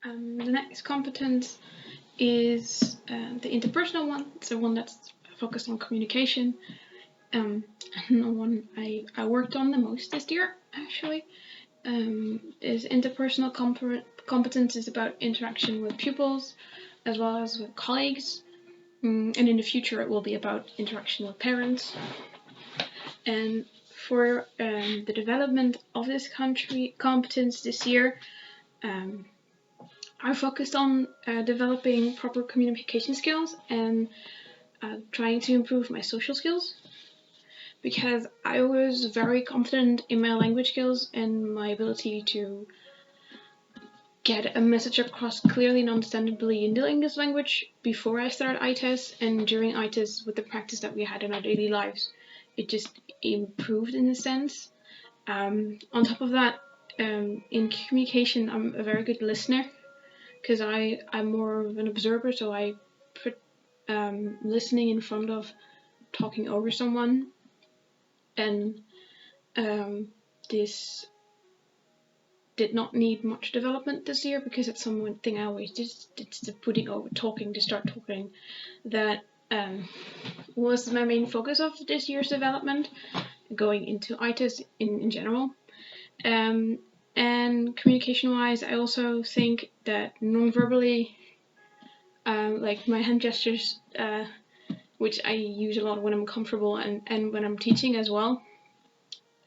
The next competence is the interpersonal one. It's the one that's focused on communication. And the one I worked on the most this year, actually, is interpersonal competence is about interaction with pupils as well as with colleagues. And in the future, it will be about interaction with parents. And for the development of this competence this year, I focused on developing proper communication skills and trying to improve my social skills, because I was very confident in my language skills and my ability to get a message across clearly and understandably in the English language before I started ITES, and during ITES with the practice that we had in our daily lives, it just improved in a sense. On top of that, in communication, I'm a very good listener, because I'm more of an observer, so I put listening in front of talking over someone, and this did not need much development this year, because it's something I always did. It's the putting over talking to start talking that was my main focus of this year's development, going into ITES in general. And communication-wise, I also think that non-verbally, like my hand gestures, which I use a lot when I'm comfortable and when I'm teaching as well.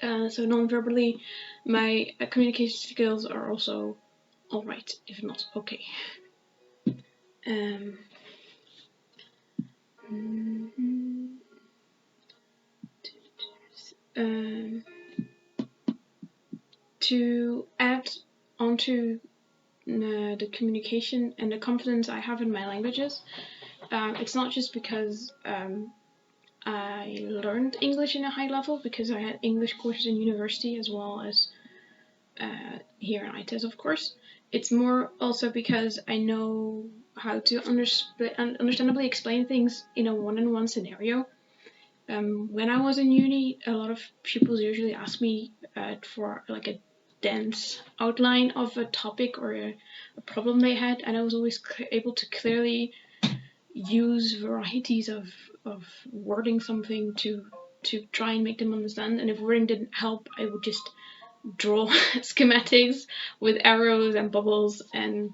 So non-verbally, my communication skills are also all right, if not okay. To add onto the communication and the confidence I have in my languages, it's not just because I learned English in a high level, because I had English courses in university as well as here in ITES, of course. It's more also because I know how to understandably explain things in a one-on-one scenario. When I was in uni, a lot of pupils usually ask me for like a dense outline of a topic or a problem they had, and I was always able to clearly use varieties of wording something to try and make them understand. And if wording didn't help, I would just draw schematics with arrows and bubbles and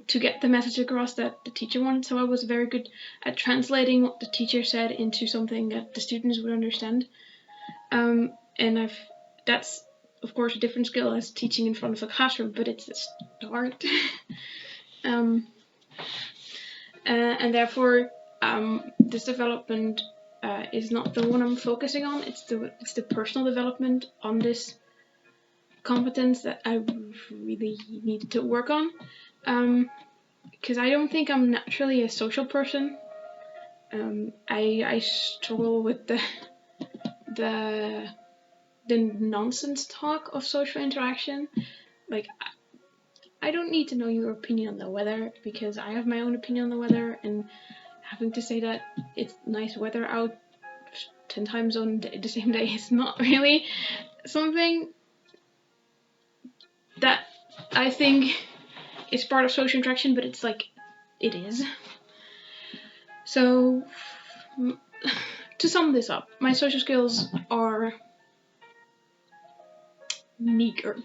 to get the message across that the teacher wanted. So I was very good at translating what the teacher said into something that the students would understand. And that's of course a different skill as teaching in front of a classroom, but it's a start. And therefore, this development is not the one I'm focusing on. It's the personal development on this competence that I really need to work on, because I don't think I'm naturally a social person. I struggle with the nonsense talk of social interaction. Like, I don't need to know your opinion on the weather, because I have my own opinion on the weather, and having to say that it's nice weather out 10 times on the same day is not really something that I think is part of social interaction, but it's like, it is. So, to sum this up, my social skills are meager.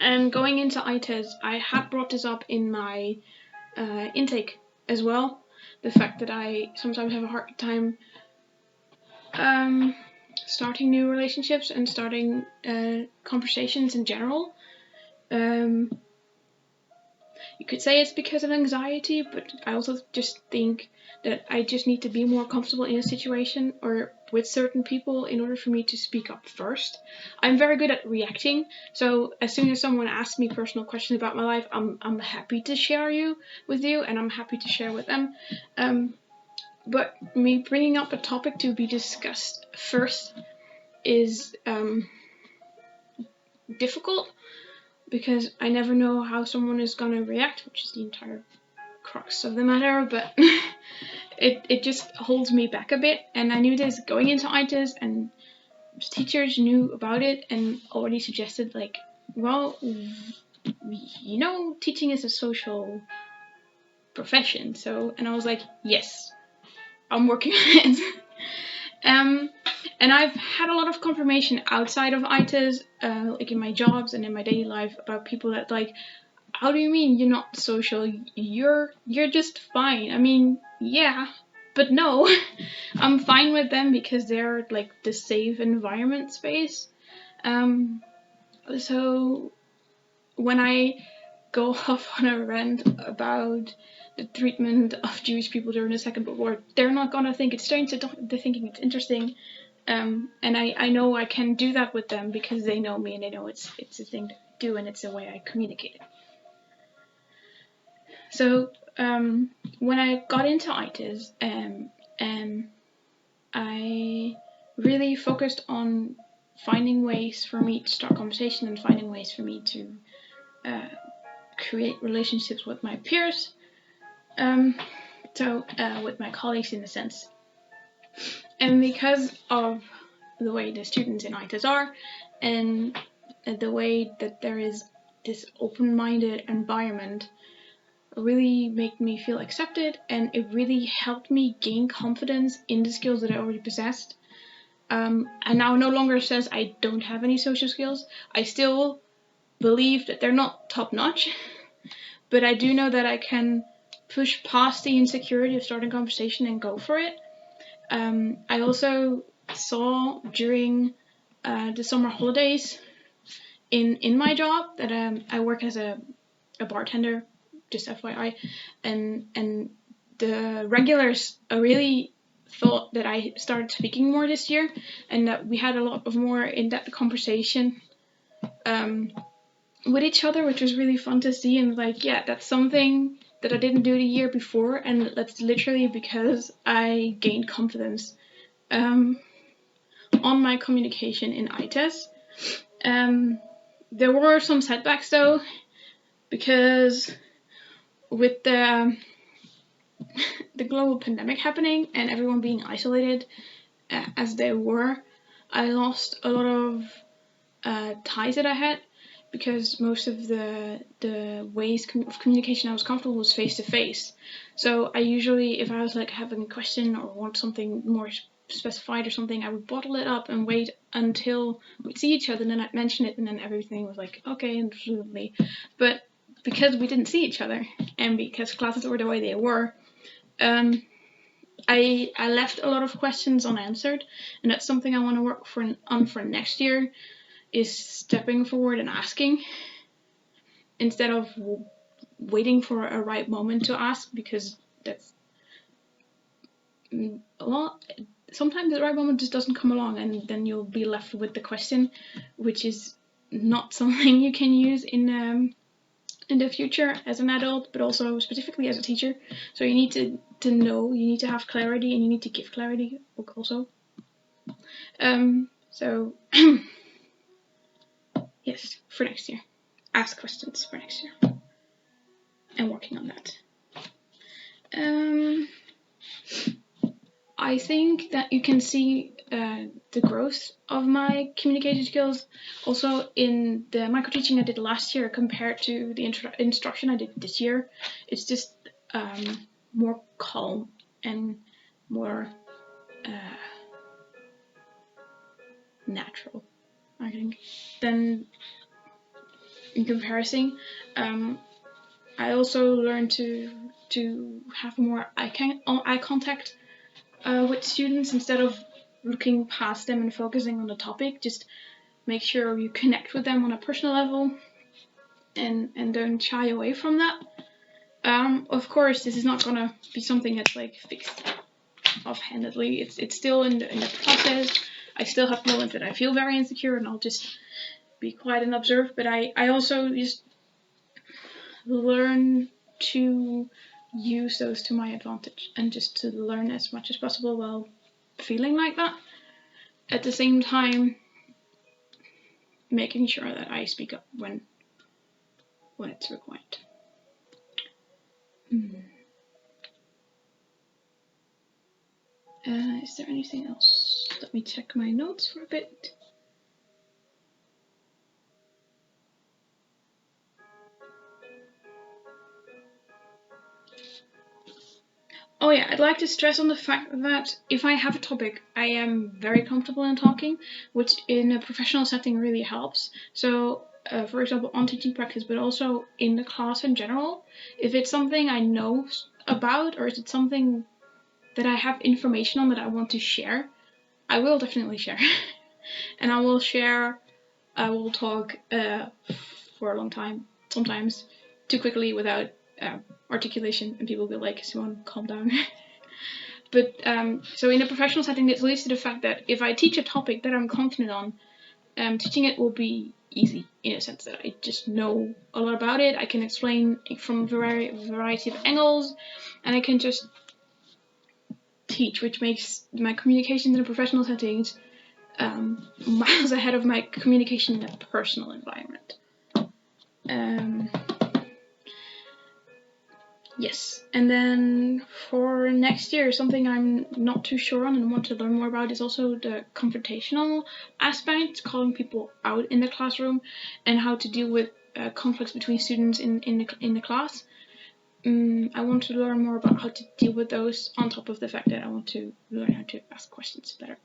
And going into ITES, I had brought this up in my intake as well. The fact that I sometimes have a hard time starting new relationships and starting conversations in general. You could say it's because of anxiety, but I also just think that I just need to be more comfortable in a situation or with certain people in order for me to speak up first. I'm very good at reacting, so as soon as someone asks me personal questions about my life, I'm happy to share with you, and I'm happy to share with them. But me bringing up a topic to be discussed first is difficult, because I never know how someone is going to react, which is the entire crux of the matter, but it just holds me back a bit. And I knew this going into ITES, and teachers knew about it and already suggested, like, well, you know, teaching is a social profession. So, and I was like, yes, I'm working on it. And I've had a lot of confirmation outside of ITIS, like in my jobs and in my daily life, about people that like, how do you mean you're not social? You're just fine. I mean, yeah, but no, I'm fine with them because they're like the safe environment space. So when I go off on a rant about the treatment of Jewish people during the Second World War, they're not gonna think it's strange. They're thinking it's interesting. And I know I can do that with them because they know me and they know it's a thing to do and it's a way I communicate it. So when I got into ITIS, I really focused on finding ways for me to start conversation and finding ways for me to create relationships with my peers, with my colleagues in a sense. And because of the way the students in ITIS are, and the way that there is this open-minded environment, really made me feel accepted, and it really helped me gain confidence in the skills that I already possessed. And now no longer says I don't have any social skills. I still believe that they're not top-notch, but I do know that I can push past the insecurity of starting conversation and go for it. I also saw during the summer holidays in my job that I work as a bartender, just FYI, and the regulars really thought that I started speaking more this year, and that we had a lot of more in-depth conversation with each other, which was really fun to see. And like, yeah, that's something that I didn't do the year before, and that's literally because I gained confidence on my communication in ITIS. There were some setbacks though, because with the global pandemic happening and everyone being isolated as they were, I lost a lot of ties that I had, because most of the ways of communication I was comfortable was face to face. So I usually, if I was like having a question or want something more specified or something, I would bottle it up and wait until we'd see each other, and then I'd mention it, and then everything was like okay and fluently. But because we didn't see each other, and because classes were the way they were, I left a lot of questions unanswered, and that's something I want to work on for next year, is stepping forward and asking instead of waiting for a right moment to ask, because that's sometimes the right moment just doesn't come along, and then you'll be left with the question, which is not something you can use in the future as an adult, but also specifically as a teacher. So you need to know, you need to have clarity, and you need to give clarity also. So yes, for next year, ask questions for next year, and working on that. I think that you can see the growth of my communication skills also in the micro teaching I did last year compared to the instruction I did this year. It's just more calm and more natural, I think, than in comparison. I also learned to have more eye contact with students, instead of looking past them and focusing on the topic. Just make sure you connect with them on a personal level, and don't shy away from that. Of course, this is not gonna be something that's like fixed offhandedly. It's still in the process. I still have moments that I feel very insecure, and I'll just be quiet and observe. But I also just learn to use those to my advantage, and just to learn as much as possible while feeling like that. At the same time, making sure that I speak up when it's required. Is there anything else? Let me check my notes for a bit. Oh yeah, I'd like to stress on the fact that if I have a topic, I am very comfortable in talking, which in a professional setting really helps. So, for example, on teaching practice, but also in the class in general, if it's something I know about, or is it something that I have information on that I want to share, I will definitely share. And I will share, I will talk for a long time, sometimes too quickly without articulation, and people will be like, Simone, calm down. But so in a professional setting, this leads to the fact that if I teach a topic that I'm confident on, teaching it will be easy in a sense that I just know a lot about it. I can explain from a variety of angles, and I can just teach, which makes my communication in a professional settings miles ahead of my communication in a personal environment. Yes, and then for next year, something I'm not too sure on and want to learn more about is also the confrontational aspect, calling people out in the classroom, and how to deal with conflicts between students in the class. I want to learn more about how to deal with those, on top of the fact that I want to learn how to ask questions better.